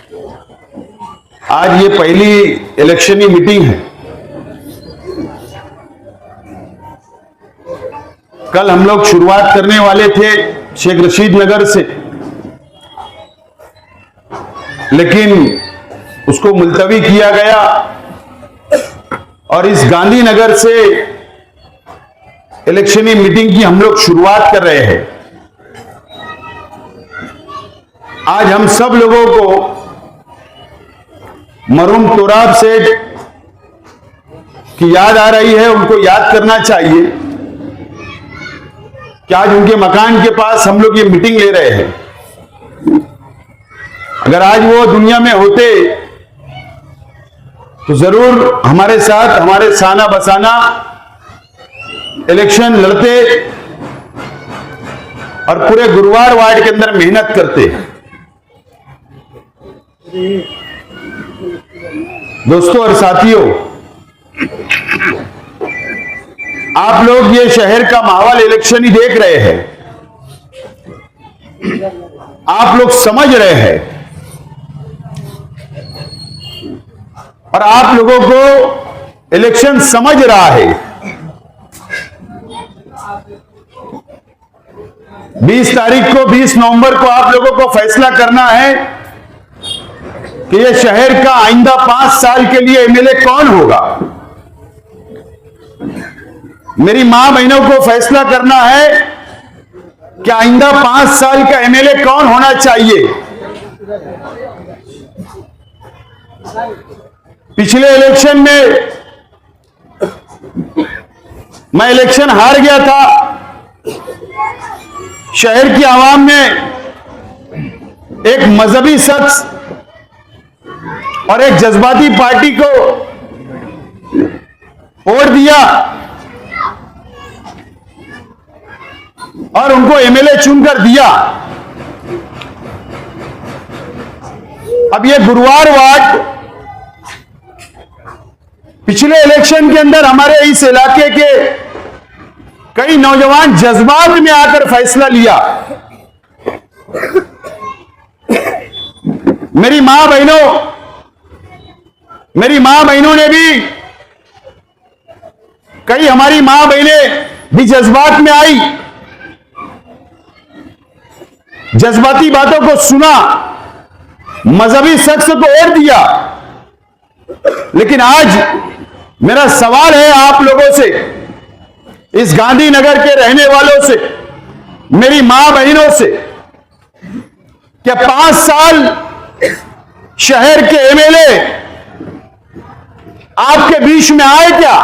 आज ये पहली इलेक्शनी मीटिंग है। कल हम लोग शुरुआत करने वाले थे शेख रशीद नगर से, लेकिन उसको मुलतवी किया गया और इस गांधीनगर से इलेक्शनी मीटिंग की हम लोग शुरुआत कर रहे हैं। आज हम सब लोगों को मरहूम तोराब सेठ की याद आ रही है। उनको याद करना चाहिए कि आज उनके मकान के पास हम लोग ये मीटिंग ले रहे हैं। अगर आज वो दुनिया में होते तो जरूर हमारे साथ हमारे साना बसाना इलेक्शन लड़ते और पूरे गुरुवार वार्ड के अंदर मेहनत करते। दोस्तों और साथियों, आप लोग ये शहर का माहौल इलेक्शन ही देख रहे हैं, आप लोग समझ रहे हैं और आप लोगों को इलेक्शन समझ रहा है। 20 तारीख को 20 नवंबर को आप लोगों को फैसला करना है कि ये शहर का आइंदा 5 साल के लिए एमएलए कौन होगा। मेरी मां बहनों को फैसला करना है कि आइंदा 5 साल का एमएलए कौन होना चाहिए। पिछले इलेक्शन में मैं इलेक्शन हार गया था। शहर की आवाम ने एक मजहबी शख्स और एक जज्बाती पार्टी को वोट दिया और उनको एमएलए चुनकर दिया। अब ये गुरुवार वार्ड पिछले इलेक्शन के अंदर हमारे इस इलाके के कई नौजवान जज्बात में आकर फैसला लिया। मेरी मां बहनों ने भी, कई हमारी मां बहनें भी जज्बात में आई, जज्बाती बातों को सुना, मजहबी शख्स को वोट दिया। लेकिन आज मेरा सवाल है आप लोगों से, इस गांधीनगर के रहने वालों से, मेरी मां बहनों से, क्या 5 साल शहर के एमएलए आपके बीच में आए क्या?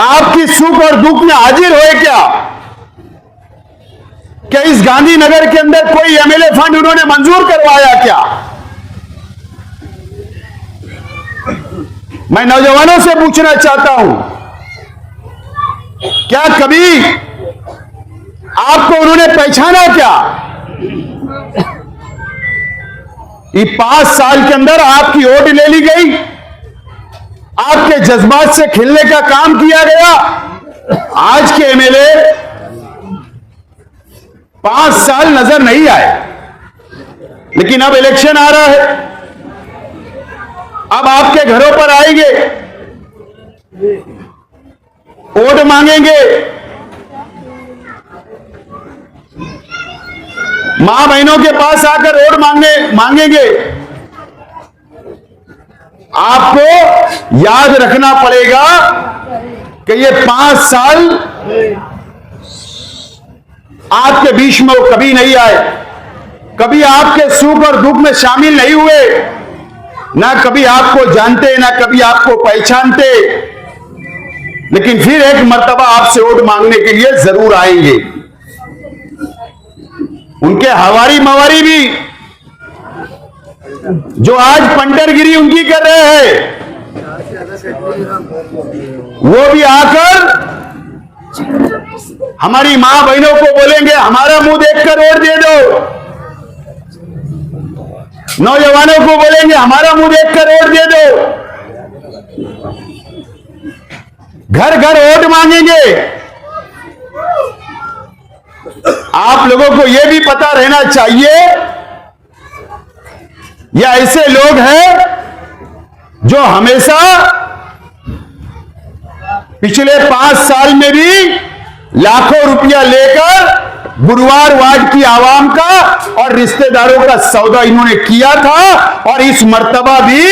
आपकी सुख और दुख में हाजिर हुए क्या? क्या इस गांधीनगर के अंदर कोई एमएलए फंड उन्होंने मंजूर करवाया क्या? मैं नौजवानों से पूछना चाहता हूं, क्या कभी आपको उन्होंने पहचाना क्या? ये 5 साल के अंदर आपकी वोट ले ली गई, आपके जज्बात से खिलने का काम किया गया। आज के एमएलए 5 साल नजर नहीं आए, लेकिन अब इलेक्शन आ रहा है, अब आपके घरों पर आएंगे, वोट मांगेंगे। मां बहनों के पास आकर वोट मांगेंगे। आपको याद रखना पड़ेगा कि ये 5 साल आपके बीच में वो कभी नहीं आए, कभी आपके सुख और दुख में शामिल नहीं हुए, ना कभी आपको जानते, ना कभी आपको पहचानते, लेकिन फिर एक मर्तबा आपसे वोट मांगने के लिए जरूर आएंगे। उनके हवारी मवारी भी जो आज पंटरगिरी उनकी कर रहे हैं, वो भी आकर हमारी मां बहनों को बोलेंगे हमारा मुंह देखकर वोट दे दो। नौजवानों को बोलेंगे हमारा मुंह देखकर वोट दे दो। घर घर वोट मांगेंगे। आप लोगों को यह भी पता रहना चाहिए ये ऐसे लोग हैं जो हमेशा पिछले 5 साल में भी लाखों रुपया लेकर गुरुवार वार्ड की आवाम का और रिश्तेदारों का सौदा इन्होंने किया था, और इस मर्तबा भी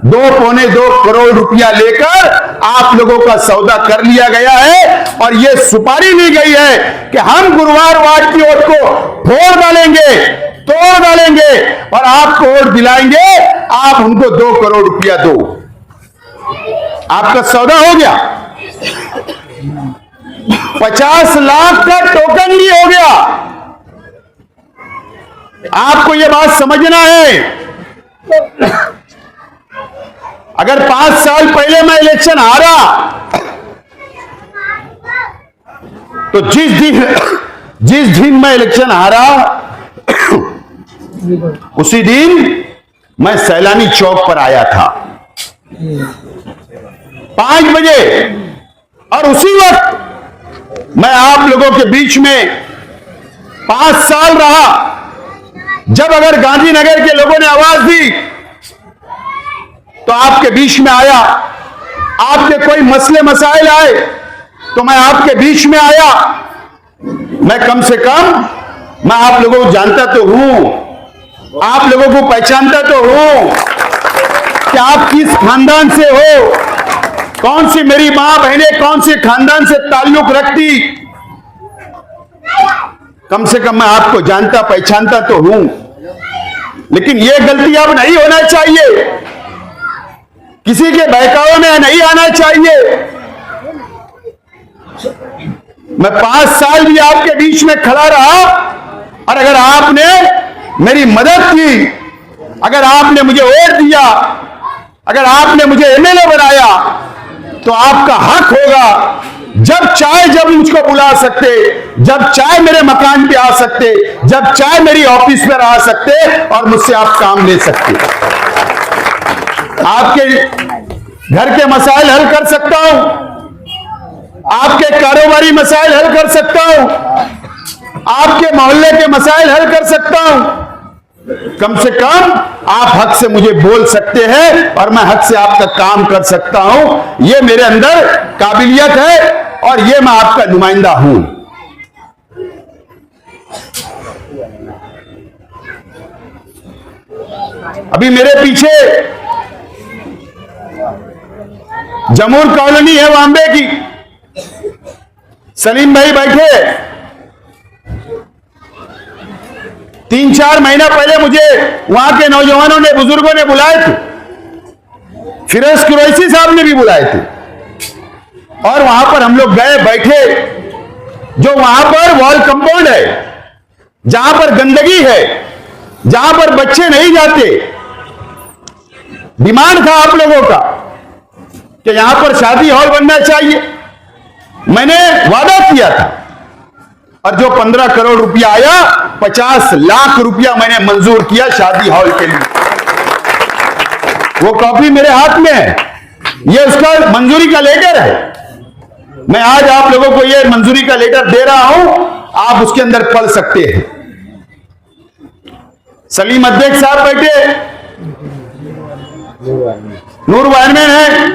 2.25 करोड़ रुपया लेकर आप लोगों का सौदा कर लिया गया है। और यह सुपारी ली गई है कि हम गुरुवार वार्ड की वोट को फोड़ डालेंगे, तोड़ डालेंगे और आपको वोट दिलाएंगे, आप हमको 2 करोड़ रुपया दो। आपका सौदा हो गया। 50 लाख का टोकन भी हो गया। आपको यह बात समझना है। अगर 5 साल पहले मैं इलेक्शन हारा तो जिस दिन मैं इलेक्शन हारा उसी दिन मैं सैलानी चौक पर आया था 5 बजे, और उसी वक्त मैं आप लोगों के बीच में 5 साल रहा। जब अगर गांधीनगर के लोगों ने आवाज दी तो आपके बीच में आया, आपके कोई मसले मसाइल आए तो मैं आपके बीच में आया। मैं कम से कम मैं आप लोगों को जानता तो हूं, आप लोगों को पहचानता तो हूं कि आप किस खानदान से हो, कौन सी मेरी मां बहनें कौन से खानदान से ताल्लुक रखती। कम से कम मैं आपको जानता पहचानता तो हूं, लेकिन यह गलती अब नहीं होना चाहिए, किसी के बहकावे में नहीं आना चाहिए। मैं 5 साल भी आपके बीच में खड़ा रहा, और अगर आपने मेरी मदद की, अगर आपने मुझे वोट दिया, अगर आपने मुझे एमएलए बनाया, तो आपका हक होगा जब चाहे जब मुझको बुला सकते, जब चाहे मेरे मकान पे आ सकते, जब चाहे मेरी ऑफिस पर आ सकते और मुझसे आप काम ले सकते। आपके घर के मसाइल हल कर सकता हूं, आपके कारोबारी मसाइल हल कर सकता हूं, आपके मोहल्ले के मसाइल हल कर सकता हूं। कम से कम आप हक से मुझे बोल सकते हैं और मैं हक से आपका काम कर सकता हूं। यह मेरे अंदर काबिलियत है और यह मैं आपका नुमाइंदा हूं। अभी मेरे पीछे जमूर कॉलोनी है वाम्बे की, सलीम भाई बैठे। 3-4 महीना पहले मुझे वहां के नौजवानों ने, बुजुर्गों ने बुलाए थे, फिरोज कुरैशी साहब ने भी बुलाए थे, और वहां पर हम लोग गए, बैठे। जो वहां पर वॉल कंपाउंड है, जहां पर गंदगी है, जहां पर बच्चे नहीं जाते, डिमांड था आप लोगों का कि यहां पर शादी हॉल बनना चाहिए। मैंने वादा किया था, और जो 15 करोड़ रुपया आया, 50 लाख रुपया मैंने मंजूर किया शादी हॉल के लिए। वो कॉपी मेरे हाथ में है, ये उसका मंजूरी का लेटर है। मैं आज आप लोगों को ये मंजूरी का लेटर दे रहा हूं, आप उसके अंदर पढ़ सकते हैं। सलीम अध्यक्ष साहब बैठे, नूर वायरमैन है,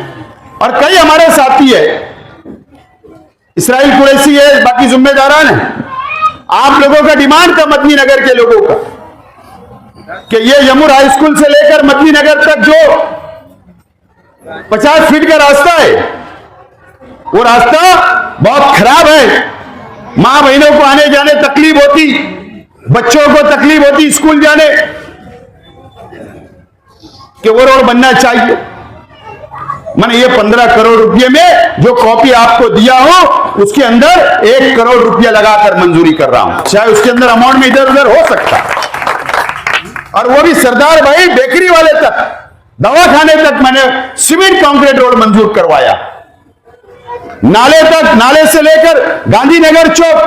और कई हमारे साथी है, इसराइल कुरैशी है, बाकी जिम्मेदारान है। आप लोगों का डिमांड था, मदनी नगर के लोगों का, कि ये यमुर हाई स्कूल से लेकर मदनी नगर तक जो 50 फीट का रास्ता है, वो रास्ता बहुत खराब है। मां बहनों को आने जाने तकलीफ होती, बच्चों को तकलीफ होती स्कूल जाने, कि वो रोड बनना चाहिए। मैंने ये 15 करोड़ रुपए में जो कॉपी आपको दिया हो, उसके अंदर 1 करोड़ रुपया लगाकर मंजूरी कर रहा हूं। चाहे उसके अंदर अमाउंट में इधर उधर हो सकता, और वो भी सरदार भाई बेकरी वाले तक, दवाखाने तक मैंने सीमेंट कंक्रीट रोड मंजूर करवाया। नाले तक, नाले से लेकर गांधीनगर चौक,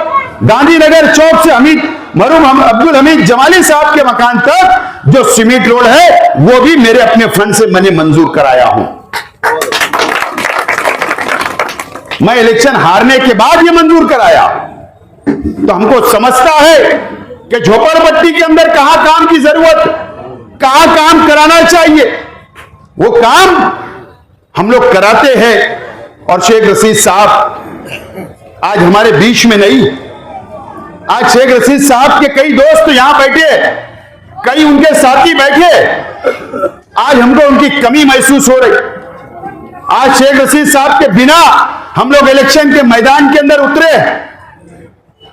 गांधीनगर चौक से मरहूम अब्दुल हमीद जमाली साहब के मकान तक जो सीमेंट रोड है, वो भी मेरे अपने फंड से मैंने मंजूर कराया हूं। मैं इलेक्शन हारने के बाद ये मंजूर कराया। तो हमको समझता है कि झोपड़पट्टी के अंदर कहां काम की जरूरत, कहां काम कराना चाहिए, वो काम हम लोग कराते हैं। और शेख रशीद साहब आज हमारे बीच में नहीं। आज शेख रशीद साहब के कई दोस्त यहां बैठे, कई उनके साथी बैठे, आज हमको उनकी कमी महसूस हो रही। आज शेख रशीद साहब के बिना हम लोग इलेक्शन के मैदान के अंदर उतरे।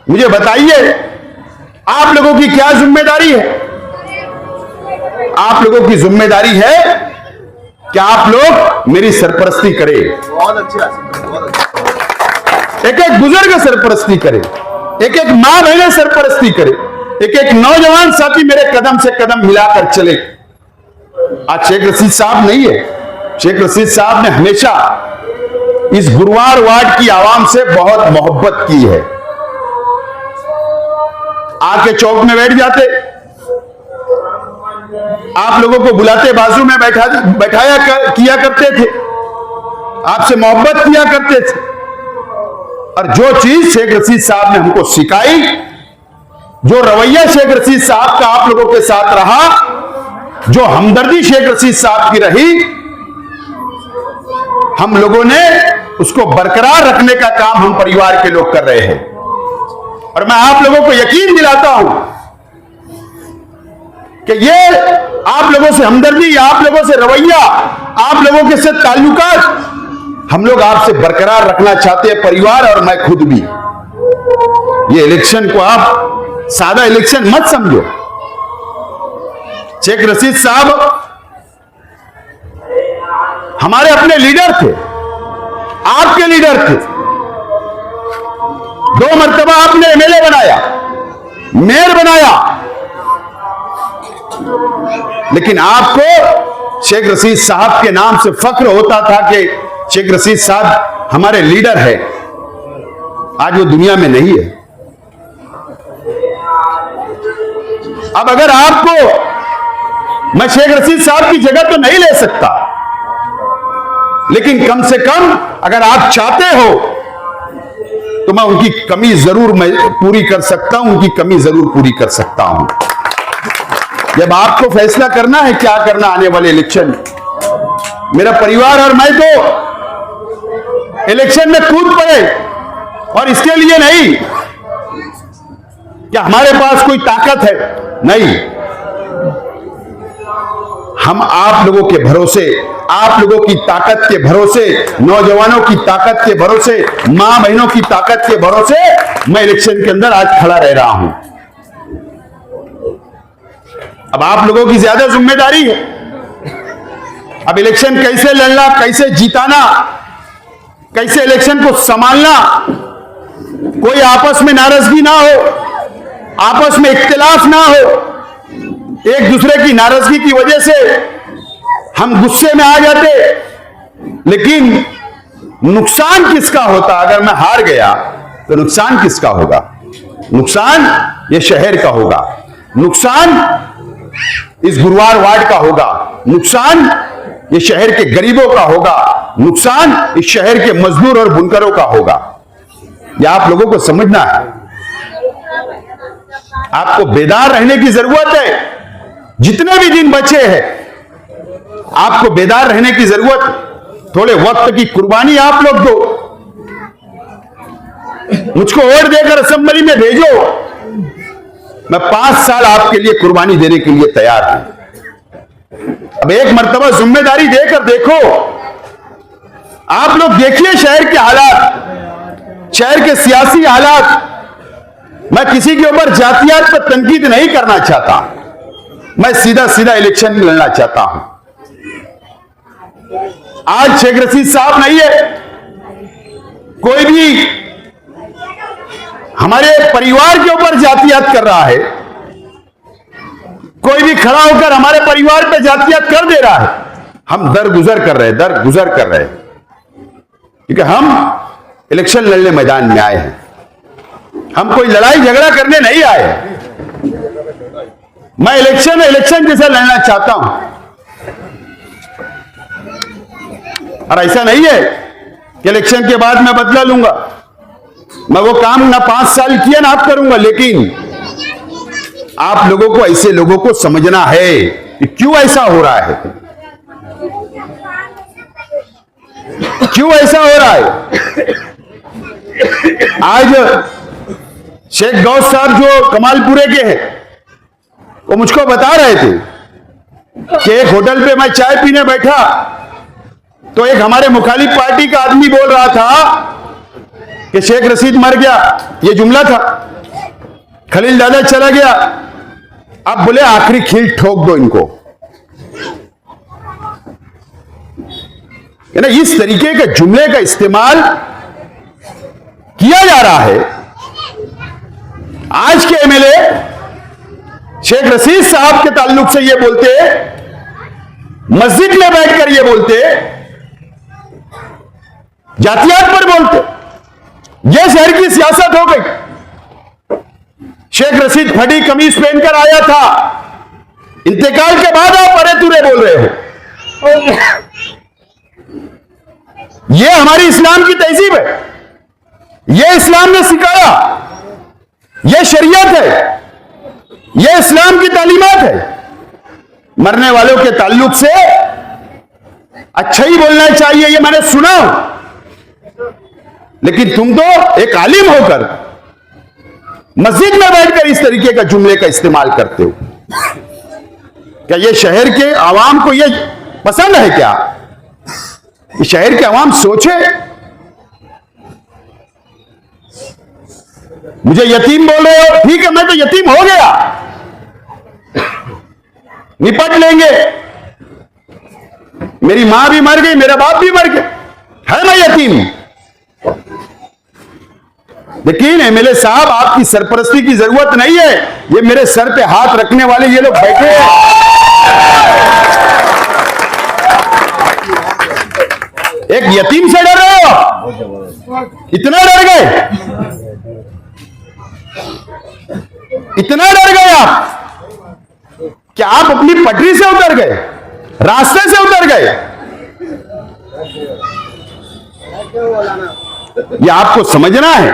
मुझे बताइए, आप लोगों की क्या जिम्मेदारी है? आप लोगों की जिम्मेदारी है कि आप लोग मेरी सरपरस्ती करें, बहुत अच्छा, बहुत अच्छा। एक एक बुजुर्ग सरपरस्ती करे, एक एक मां बहने सरपरस्ती करे, एक एक नौजवान साथी मेरे कदम से कदम मिलाकर चले। आज शेख रशीद साहब नहीं है। शेख रशीद साहब ने हमेशा इस गुरुवार वार्ड की आवाम से बहुत मोहब्बत की है। आके चौक में बैठ जाते, आप लोगों को बुलाते, बाजू में बैठाया किया करते थे, आपसे मोहब्बत किया करते थे। और जो चीज शेख रशीद साहब ने हमको सिखाई, जो रवैया शेख रशीद साहब का आप लोगों के साथ रहा, जो हमदर्दी शेख रशीद साहब की रही, हम लोगों ने उसको बरकरार रखने का काम हम परिवार के लोग कर रहे हैं। और मैं आप लोगों को यकीन दिलाता हूं कि ये आप लोगों से हमदर्दी, आप लोगों से रवैया, आप लोगों के साथ ताल्लुकात हम लोग आपसे बरकरार रखना चाहते हैं, परिवार और मैं खुद भी। ये इलेक्शन को आप सादा इलेक्शन मत समझो। शेख रशीद साहब हमारे अपने लीडर थे, आपके लीडर थे। 2 मरतबा आपने एमएलए बनाया, मेयर बनाया, लेकिन आपको शेख रशीद साहब के नाम से फख्र होता था कि शेख रशीद साहब हमारे लीडर है। आज वो दुनिया में नहीं है। अब अगर आपको, मैं शेख रशीद साहब की जगह तो नहीं ले सकता, लेकिन कम से कम अगर आप चाहते हो तो मैं उनकी कमी जरूर मैं पूरी कर सकता हूं, उनकी कमी जरूर पूरी कर सकता हूं। जब आपको फैसला करना है क्या करना आने वाले इलेक्शन, मेरा परिवार और मैं तो इलेक्शन में कूद पड़े, और इसके लिए नहीं कि हमारे पास कोई ताकत है, नहीं, हम आप लोगों के भरोसे, आप लोगों की ताकत के भरोसे, नौजवानों की ताकत के भरोसे, मां बहनों की ताकत के भरोसे मैं इलेक्शन के अंदर आज खड़ा रह रहा हूं। अब आप लोगों की ज्यादा जिम्मेदारी है। अब इलेक्शन कैसे लड़ना, कैसे जीताना, कैसे इलेक्शन को संभालना, कोई आपस में नाराजगी ना हो, आपस में इख्तिलाफ ना हो। एक दूसरे की नाराजगी की वजह से हम गुस्से में आ जाते, लेकिन नुकसान किसका होता? अगर मैं हार गया तो नुकसान किसका होगा? नुकसान ये शहर का होगा, नुकसान इस गुरुवार वार्ड का होगा, नुकसान ये शहर के गरीबों का होगा, नुकसान इस शहर के मजदूर और बुनकरों का होगा। यह आप लोगों को समझना है। आपको बेदार रहने की जरूरत है। जितने भी दिन बचे हैं आपको बेदार रहने की जरूरत। थोड़े वक्त की कुर्बानी आप लोग दो। मुझको वोट देकर असेंबली में भेजो, मैं 5 साल आपके लिए कुर्बानी देने के लिए तैयार हूं। अब एक मर्तबा जिम्मेदारी देकर देखो। आप लोग देखिए शहर के हालात, शहर के सियासी हालात। मैं किसी के ऊपर जातियात पर तनकीद नहीं करना चाहता, मैं सीधा सीधा इलेक्शन में लड़ना चाहता हूं। आज शेख रशीद साहब नहीं है, कोई भी हमारे परिवार के ऊपर जातियात कर रहा है, कोई भी खड़ा होकर हमारे परिवार पे जातियात कर दे रहा है। हम दरगुजर कर रहे हैं, दरगुजर कर रहे हैं, क्योंकि हम इलेक्शन लड़ने मैदान में आए हैं। हम कोई लड़ाई झगड़ा करने नहीं आए। मैं इलेक्शन जैसा लड़ना चाहता हूं। और ऐसा नहीं है कि इलेक्शन के बाद मैं बदला लूंगा। मैं वो काम ना 5 साल किया ना आप करूंगा, लेकिन आप लोगों को, ऐसे लोगों को समझना है कि क्यों ऐसा हो रहा है, क्यों ऐसा हो रहा है। आज शेख गौस साहब जो कमालपुरे के हैं, वो मुझको बता रहे थे कि एक होटल पे मैं चाय पीने बैठा तो एक हमारे मुखालिफ पार्टी का आदमी बोल रहा था कि शेख रशीद मर गया, ये जुमला था। खलील दादा चला गया, अब बोले आखिरी खील ठोक दो इनको। ना इस तरीके के जुमले का इस्तेमाल किया जा रहा है। आज के एमएलए शेख रशीद साहब के ताल्लुक से ये बोलते, मस्जिद में बैठकर ये बोलते, जातियात पर बोलते। ये शहर की सियासत हो गई। शेख रशीद फटी कमीज पहनकर आया था, इंतकाल के बाद आप अरे तुरे बोल रहे हो। ये हमारी इस्लाम की तहजीब है, ये इस्लाम ने सिखाया, ये शरीयत है, ये इस्लाम की तालीमात है। मरने वालों के ताल्लुक से अच्छा ही बोलना चाहिए, ये मैंने सुना। लेकिन तुम तो एक आलिम होकर मस्जिद में बैठकर इस तरीके का जुमले का इस्तेमाल करते हो। क्या ये शहर के आवाम को ये पसंद है? क्या शहर के आवाम सोचे मुझे यतीम बोल रहे हो, ठीक है, मैं तो यतीम हो गया, निपट लेंगे। मेरी मां भी मर गई, मेरा बाप भी मर गया, है मैं यतीम। लेकिन एमएलए साहब, आपकी सरपरस्ती की जरूरत नहीं है। ये मेरे सर पे हाथ रखने वाले ये लोग बैठे हैं, एक यतीम से डर रहे हो? इतना डर गए, इतना डर गए आप? क्या आप अपनी पटरी से उतर गए, रास्ते से उतर गए? ये आपको समझना है,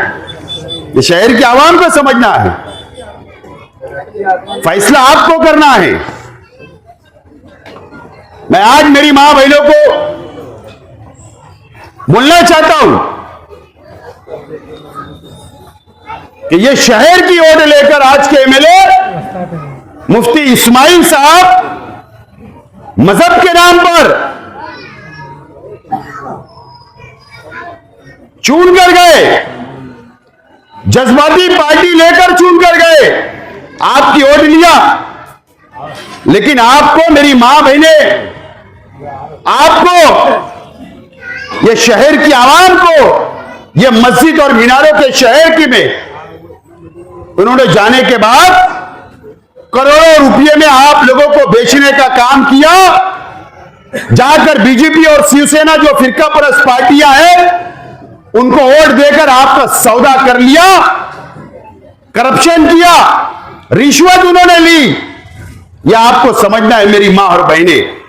ये शहर के आवाम को समझना है, फैसला आपको करना है। मैं आज मेरी मां बहनों को बोलना चाहता हूं कि ये शहर की ओर लेकर आज के एमएलए मुफ्ती इस्माइल साहब मजहब के नाम पर चून कर गए, जज्बाती पार्टी लेकर चुन कर गए, आपकी वोट लिया। लेकिन आपको, मेरी मां बहने, आपको, ये शहर की आवाम को, ये मस्जिद और मीनारों के शहर की में उन्होंने जाने के बाद करोड़ों रुपए में आप लोगों को बेचने का काम किया। जाकर बीजेपी और शिवसेना जो फिरका परस्त पार्टियां हैं, उनको वोट देकर आपका सौदा कर लिया, करप्शन किया, रिश्वत उन्होंने ली। यह आपको समझना है मेरी मां और बहनें।